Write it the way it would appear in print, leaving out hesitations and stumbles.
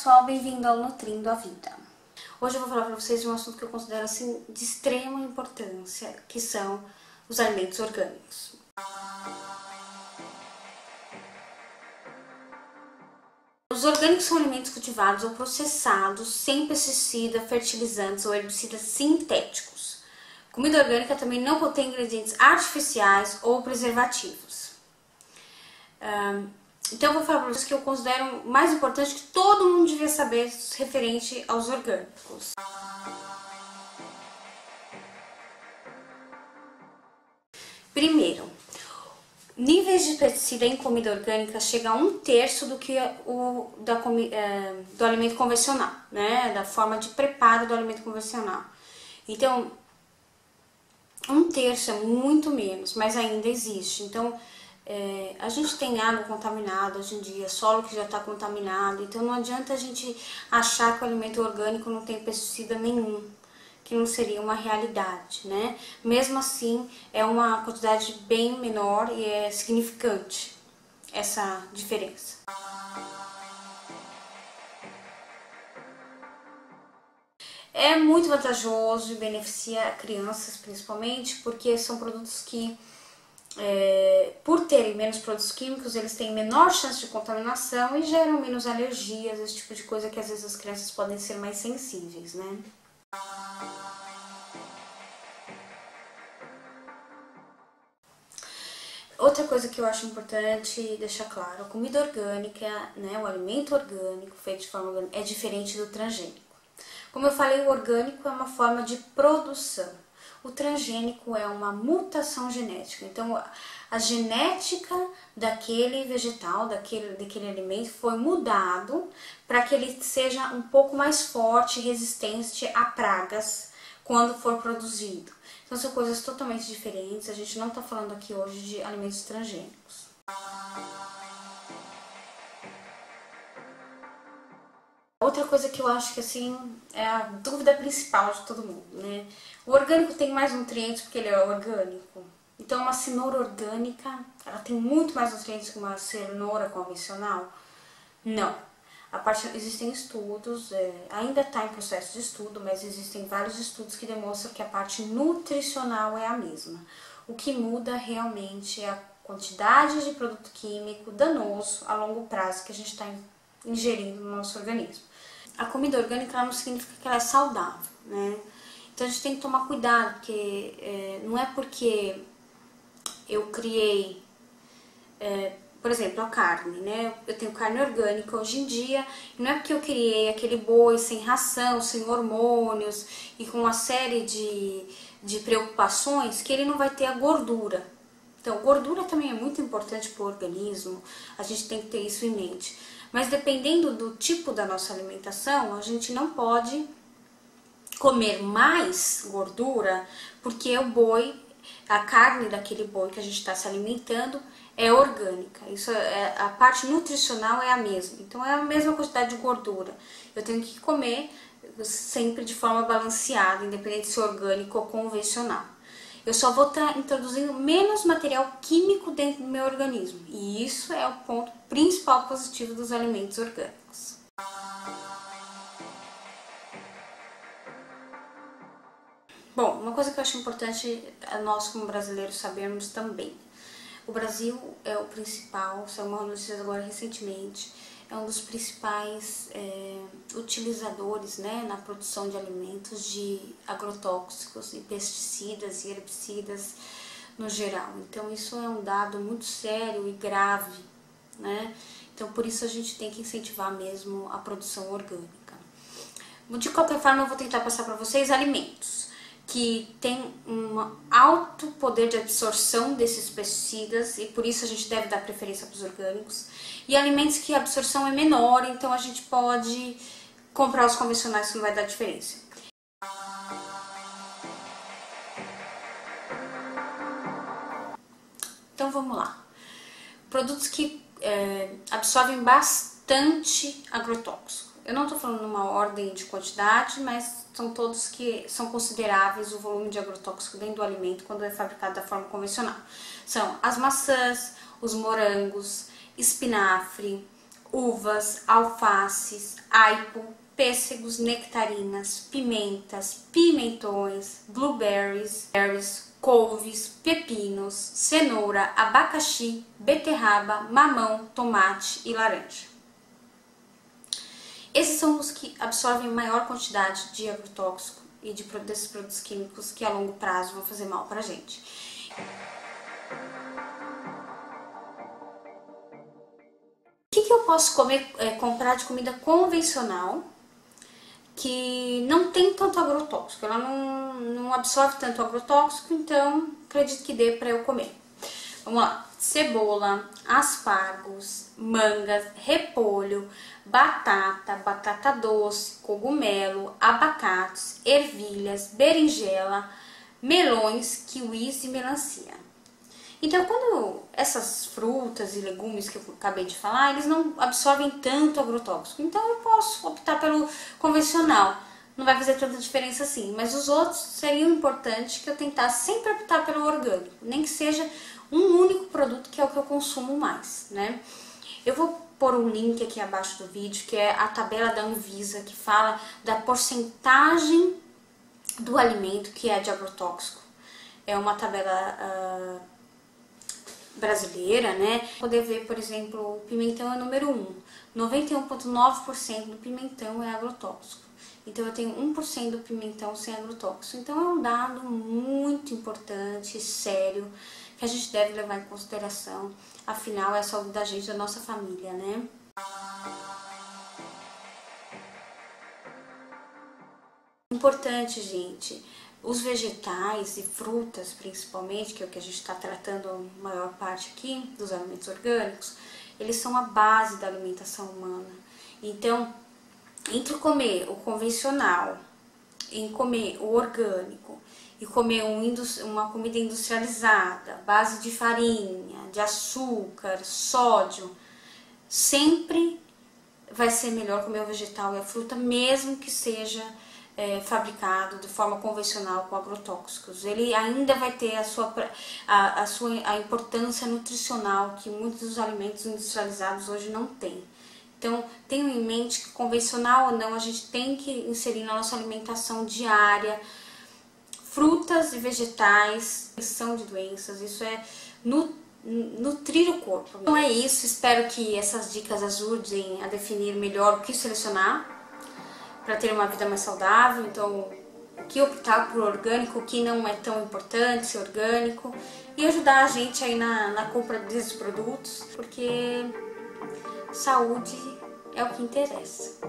pessoal, bem-vindo ao Nutrindo a Vida. Hoje eu vou falar para vocês de um assunto que eu considero assim de extrema importância, que são os alimentos orgânicos. Os orgânicos são alimentos cultivados ou processados sem pesticida, fertilizantes ou herbicidas sintéticos. Comida orgânica também não contém ingredientes artificiais ou preservativos. Então eu vou falar para vocês que eu considero mais importante, que todo mundo devia saber referente aos orgânicos. Primeiro, níveis de pesticida em comida orgânica chegam a 1/3 do que do alimento convencional, né? Da forma de preparo do alimento convencional. Então, 1/3 é muito menos, mas ainda existe. Então, a gente tem água contaminada hoje em dia, solo que já está contaminado, então não adianta a gente achar que o alimento orgânico não tem pesticida nenhum, que não seria uma realidade, né? Mesmo assim, é uma quantidade bem menor e é significante essa diferença. É muito vantajoso e beneficia crianças principalmente, porque são produtos que, por terem menos produtos químicos, eles têm menor chance de contaminação e geram menos alergias, esse tipo de coisa que às vezes as crianças podem ser mais sensíveis, né? Outra coisa que eu acho importante deixar claro, a comida orgânica, né, o alimento orgânico feito de forma orgânica é diferente do transgênico. Como eu falei, o orgânico é uma forma de produção. O transgênico é uma mutação genética. Então, a genética daquele vegetal, daquele alimento foi mudado para que ele seja um pouco mais forte e resistente a pragas quando for produzido. Então, são coisas totalmente diferentes. A gente não está falando aqui hoje de alimentos transgênicos. Outra coisa que eu acho que assim é a dúvida principal de todo mundo, né? O orgânico tem mais nutrientes porque ele é orgânico. Então uma cenoura orgânica, ela tem muito mais nutrientes que uma cenoura convencional? Não. Existem estudos, ainda está em processo de estudo, mas existem vários estudos que demonstram que a parte nutricional é a mesma. O que muda realmente é a quantidade de produto químico danoso a longo prazo que a gente está ingerindo no nosso organismo. A comida orgânica ela não significa que ela é saudável, né? Então a gente tem que tomar cuidado, porque não é porque eu criei, por exemplo, a carne, né? Eu tenho carne orgânica hoje em dia, e não é porque eu criei aquele boi sem ração, sem hormônios e com uma série de preocupações que ele não vai ter a gordura. Então, gordura também é muito importante para o organismo, a gente tem que ter isso em mente. Mas dependendo do tipo da nossa alimentação, a gente não pode comer mais gordura, porque o boi, a carne daquele boi que a gente está se alimentando é orgânica. A parte nutricional é a mesma, então é a mesma quantidade de gordura. Eu tenho que comer sempre de forma balanceada, independente se é orgânico ou convencional. Eu só vou estar introduzindo menos material químico dentro do meu organismo. E isso é o ponto principal positivo dos alimentos orgânicos. Bom, uma coisa que eu acho importante nós como brasileiros sabermos também. O Brasil é o principal, saiu uma notícia agora recentemente, é um dos principais utilizadores, né, na produção de alimentos de agrotóxicos e pesticidas e herbicidas no geral. Então isso é um dado muito sério e grave, né? Então por isso a gente tem que incentivar mesmo a produção orgânica. De qualquer forma eu vou tentar passar para vocês alimentos que tem um alto poder de absorção desses pesticidas e por isso a gente deve dar preferência para os orgânicos, e alimentos que a absorção é menor, então a gente pode comprar os convencionais que não vai dar diferença. Então vamos lá. Produtos que absorvem bastante agrotóxico. Eu não estou falando numa ordem de quantidade, mas são todos que são consideráveis o volume de agrotóxico dentro do alimento quando é fabricado da forma convencional. São as maçãs, os morangos, espinafre, uvas, alfaces, aipo, pêssegos, nectarinas, pimentas, pimentões, blueberries, berries, couves, pepinos, cenoura, abacaxi, beterraba, mamão, tomate e laranja. Esses são os que absorvem maior quantidade de agrotóxico e desses produtos químicos que a longo prazo vão fazer mal para a gente. O que eu posso comprar de comida convencional que não tem tanto agrotóxico? Ela não absorve tanto agrotóxico, então acredito que dê para eu comer. Vamos lá: cebola, aspargos, mangas, repolho, batata, batata doce, cogumelo, abacates, ervilhas, berinjela, melões, kiwis e melancia. Então, quando essas frutas e legumes que eu acabei de falar, eles não absorvem tanto agrotóxico, então eu posso optar pelo convencional. Não vai fazer tanta diferença assim, mas os outros seriam importantes que eu tentasse sempre optar pelo orgânico, nem que seja um único produto, que é o que eu consumo mais, né? Eu vou pôr um link aqui abaixo do vídeo, que é a tabela da Anvisa, que fala da porcentagem do alimento que é de agrotóxico. É uma tabela brasileira, né? Poder ver, por exemplo, o pimentão é o número 1. 91,9% do pimentão é agrotóxico. Então eu tenho 1% do pimentão sem agrotóxico. Então é um dado muito importante, sério, que a gente deve levar em consideração. Afinal, é a saúde da gente, da nossa família, né? Importante, gente, os vegetais e frutas, principalmente, que é o que a gente está tratando a maior parte aqui, dos alimentos orgânicos, eles são a base da alimentação humana. Então, entre comer o convencional, em comer o orgânico e comer uma comida industrializada, base de farinha, de açúcar, sódio, sempre vai ser melhor comer o vegetal e a fruta, mesmo que seja fabricado de forma convencional com agrotóxicos. Ele ainda vai ter a importância nutricional que muitos dos alimentos industrializados hoje não têm. Então, tenham em mente que, convencional ou não, a gente tem que inserir na nossa alimentação diária frutas e vegetais, prevenção de doenças. Isso é nutrir o corpo. Então é isso, espero que essas dicas ajudem a definir melhor o que selecionar para ter uma vida mais saudável. Então, o que optar por orgânico, o que não é tão importante ser orgânico, e ajudar a gente aí na compra desses produtos, porque saúde é o que interessa.